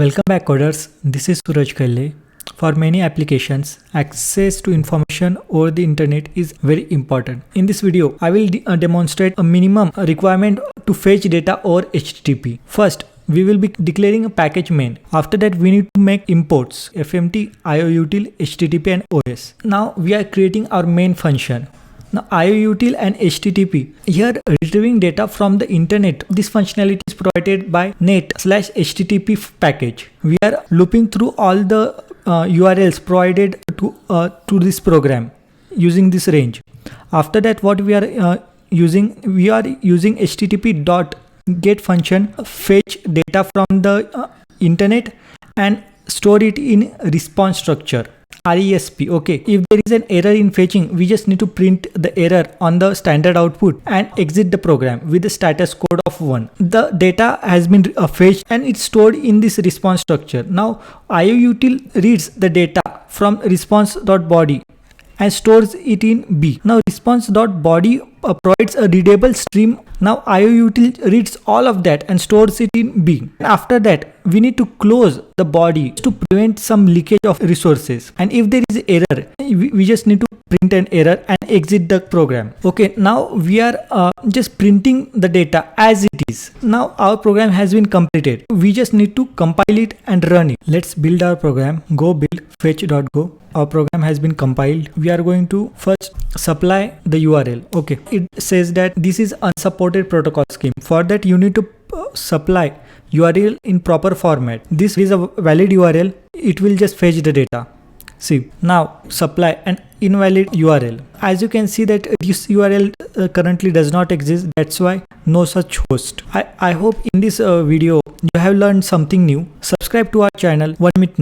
Welcome back coders, this is Suraj Kelhe. For many applications, access to information over the internet is very important. In this video, I will demonstrate a minimum requirement to fetch data over HTTP. First, we will be declaring a package main. After that, we need to make imports fmt, ioutil, http and os. Now we are creating our main function. Now ioutil and http, here retrieving data from the internet. This functionality is provided by net/http package. We are looping through all the URLs provided to this program using this range. After that, what we are using http dot get function, fetch data from the internet and store it in response structure. RESP. Okay, if there is an error in fetching, we just need to print the error on the standard output and exit the program with the status code of 1. The data has been fetched and it's stored in this response structure. Now ioutil reads the data from response.body and stores it in B. Now response.body provides a readable stream. Now ioutil reads all of that and stores it in B. After that, we need to close the body to prevent some leakage of resources. And if there is error, we just need to print an error and exit the program. Okay, now we are just printing the data as it is. Now our program has been completed. We just need to compile it and run it. Let's build our program. Go build fetch.go. Our program has been compiled. We are going to first supply the URL. Okay, it says that this is unsupported protocol scheme. For that, you need to supply URL in proper format. This is a valid URL. It will just fetch the data. See, now supply an invalid URL. As you can see that this URL currently does not exist. That's why no such host. I hope in this video you have learned something new. Subscribe to our channel 1 minute.